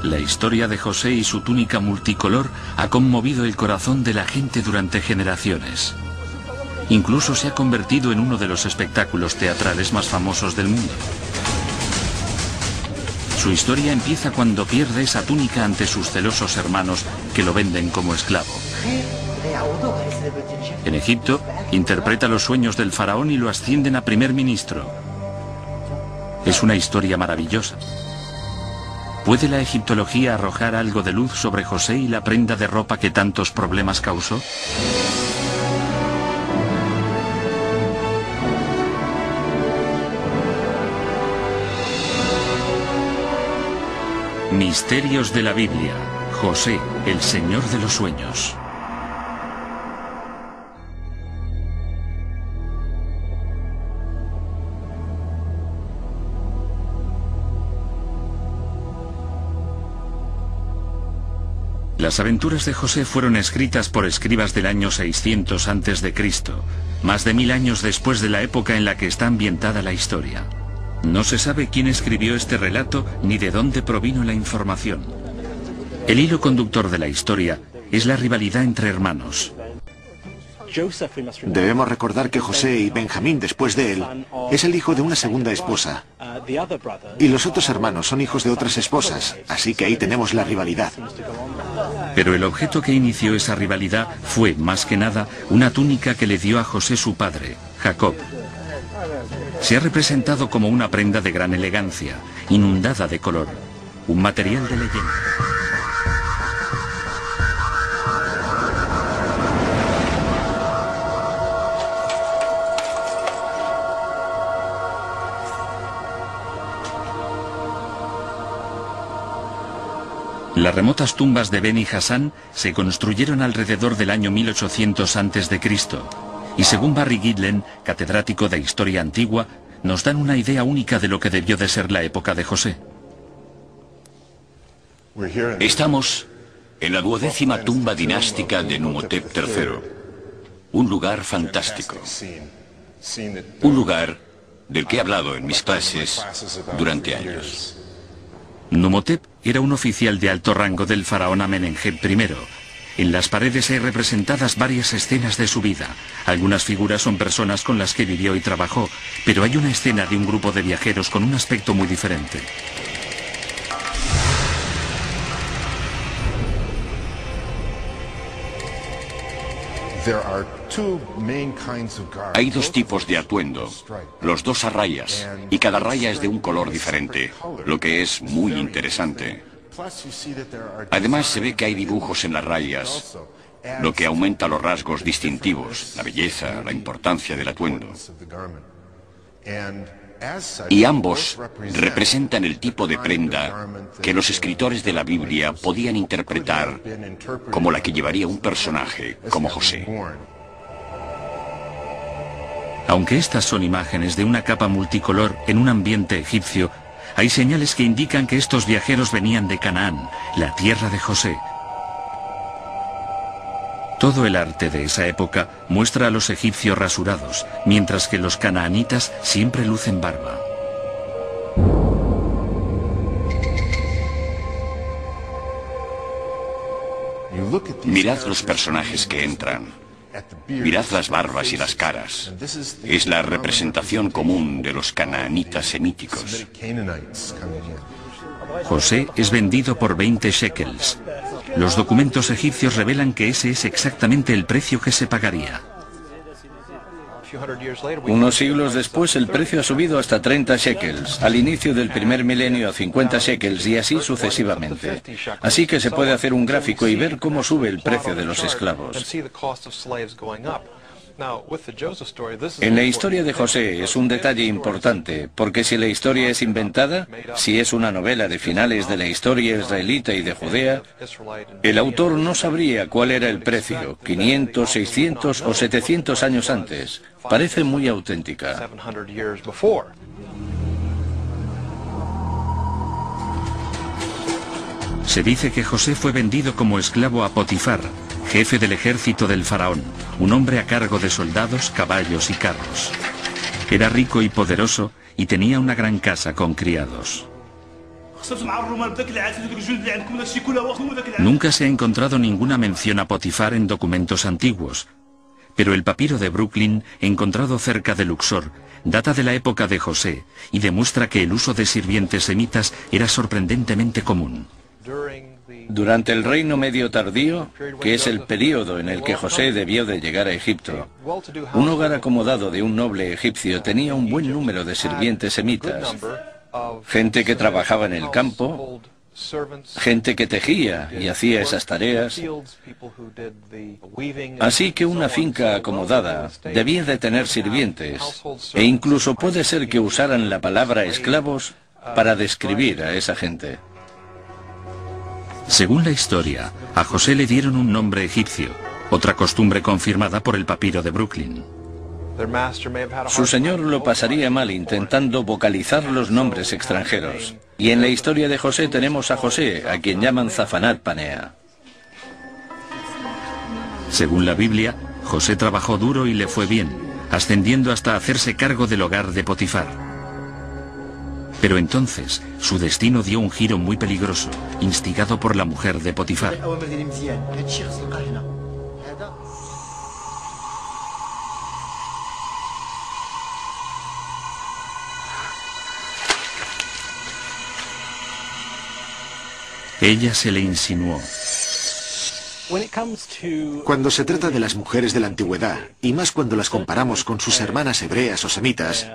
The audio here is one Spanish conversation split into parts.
La historia de José y su túnica multicolor ha conmovido el corazón de la gente durante generaciones. Incluso se ha convertido en uno de los espectáculos teatrales más famosos del mundo. Su historia empieza cuando pierde esa túnica ante sus celosos hermanos que lo venden como esclavo. En Egipto, interpreta los sueños del faraón y lo ascienden a primer ministro. Es una historia maravillosa. ¿Puede la egiptología arrojar algo de luz sobre José y la prenda de ropa que tantos problemas causó? Misterios de la Biblia. José, el Señor de los Sueños. Las aventuras de José fueron escritas por escribas del año 600 a.C., más de 1000 años después de la época en la que está ambientada la historia. No se sabe quién escribió este relato ni de dónde provino la información. El hilo conductor de la historia es la rivalidad entre hermanos. Debemos recordar que José y Benjamín, después de él, es el hijo de una segunda esposa. Y los otros hermanos son hijos de otras esposas, así que ahí tenemos la rivalidad. Pero el objeto que inició esa rivalidad fue, más que nada, una túnica que le dio a José su padre, Jacob. Se ha representado como una prenda de gran elegancia, inundada de color, un material de leyenda. Las remotas tumbas de Beni Hasan se construyeron alrededor del año 1800 a.C. y según Barry Girdler, catedrático de Historia Antigua, nos dan una idea única de lo que debió de ser la época de José. Estamos en la 12ª tumba dinástica de Numhotep III, un lugar fantástico, un lugar del que he hablado en mis clases durante años. Numhotep era un oficial de alto rango del faraón Amenemhet I. En las paredes hay representadas varias escenas de su vida. Algunas figuras son personas con las que vivió y trabajó, pero hay una escena de un grupo de viajeros con un aspecto muy diferente. Hay dos tipos de atuendo, los dos a rayas, y cada raya es de un color diferente, lo que es muy interesante. Además se ve que hay dibujos en las rayas, lo que aumenta los rasgos distintivos, la belleza, la importancia del atuendo. Y ambos representan el tipo de prenda que los escritores de la Biblia podían interpretar como la que llevaría un personaje como José. Aunque estas son imágenes de una capa multicolor en un ambiente egipcio, hay señales que indican que estos viajeros venían de Canaán, la tierra de José. Todo el arte de esa época muestra a los egipcios rasurados, mientras que los canaanitas siempre lucen barba. Mirad los personajes que entran. Mirad las barbas y las caras. Es la representación común de los canaanitas semíticos. José es vendido por 20 shekels. Los documentos egipcios revelan que ese es exactamente el precio que se pagaría. Unos siglos después el precio ha subido hasta 30 shekels, al inicio del primer milenio a 50 shekels y así sucesivamente. Así que se puede hacer un gráfico y ver cómo sube el precio de los esclavos. En la historia de José es un detalle importante, porque si la historia es inventada, si es una novela de finales de la historia israelita y de Judea, el autor no sabría cuál era el precio, 500, 600 o 700 años antes. Parece muy auténtica. Se dice que José fue vendido como esclavo a Potifar, jefe del ejército del faraón, un hombre a cargo de soldados, caballos y carros. Era rico y poderoso y tenía una gran casa con criados. Nunca se ha encontrado ninguna mención a Potifar en documentos antiguos, pero el papiro de Brooklyn, encontrado cerca de Luxor, data de la época de José y demuestra que el uso de sirvientes semitas era sorprendentemente común. Durante el Reino Medio Tardío, que es el período en el que José debió de llegar a Egipto, un hogar acomodado de un noble egipcio tenía un buen número de sirvientes semitas, gente que trabajaba en el campo, gente que tejía y hacía esas tareas. Así que una finca acomodada debía de tener sirvientes, e incluso puede ser que usaran la palabra esclavos para describir a esa gente. Según la historia, a José le dieron un nombre egipcio, otra costumbre confirmada por el papiro de Brooklyn. Su señor lo pasaría mal intentando vocalizar los nombres extranjeros. Y en la historia de José tenemos a José, a quien llaman Zafanat Panea. Según la Biblia, José trabajó duro y le fue bien, ascendiendo hasta hacerse cargo del hogar de Potifar. Pero entonces, su destino dio un giro muy peligroso, instigado por la mujer de Potifar. Ella se le insinuó. Cuando se trata de las mujeres de la antigüedad, y más cuando las comparamos con sus hermanas hebreas o semitas,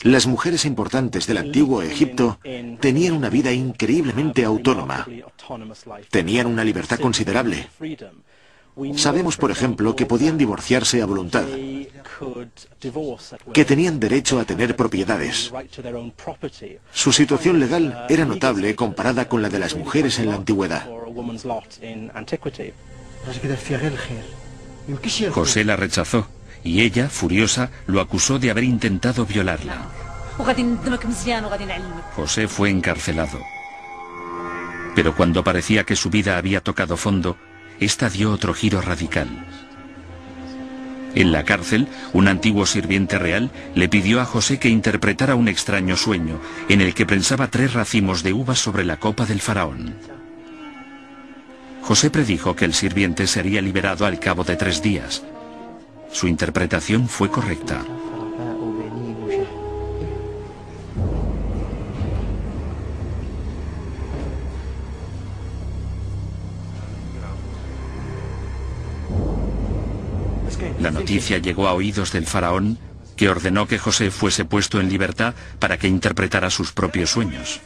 las mujeres importantes del antiguo Egipto tenían una vida increíblemente autónoma. Tenían una libertad considerable. Sabemos, por ejemplo, que podían divorciarse a voluntad, que tenían derecho a tener propiedades. Su situación legal era notable comparada con la de las mujeres en la antigüedad. José la rechazó y ella, furiosa, lo acusó de haber intentado violarla. José fue encarcelado. Pero cuando parecía que su vida había tocado fondo, esta dio otro giro radical. En la cárcel, un antiguo sirviente real le pidió a José que interpretara un extraño sueño, en el que prensaba 3 racimos de uvas sobre la copa del faraón. José predijo que el sirviente sería liberado al cabo de 3 días. Su interpretación fue correcta. La noticia llegó a oídos del faraón, que ordenó que José fuese puesto en libertad para que interpretara sus propios sueños.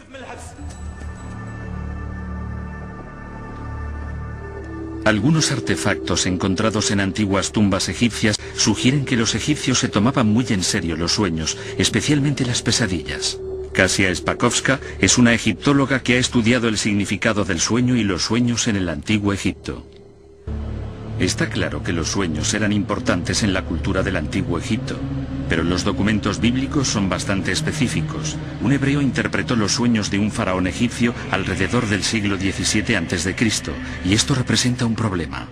Algunos artefactos encontrados en antiguas tumbas egipcias sugieren que los egipcios se tomaban muy en serio los sueños, especialmente las pesadillas. Kasia Spakovska es una egiptóloga que ha estudiado el significado del sueño y los sueños en el antiguo Egipto. Está claro que los sueños eran importantes en la cultura del antiguo Egipto, pero los documentos bíblicos son bastante específicos. Un hebreo interpretó los sueños de un faraón egipcio alrededor del siglo XVII a.C., y esto representa un problema.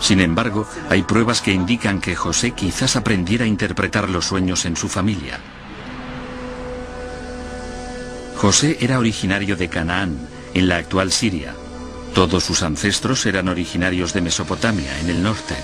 Sin embargo, hay pruebas que indican que José quizás aprendiera a interpretar los sueños en su familia. José era originario de Canaán, en la actual Siria. Todos sus ancestros eran originarios de Mesopotamia, en el norte.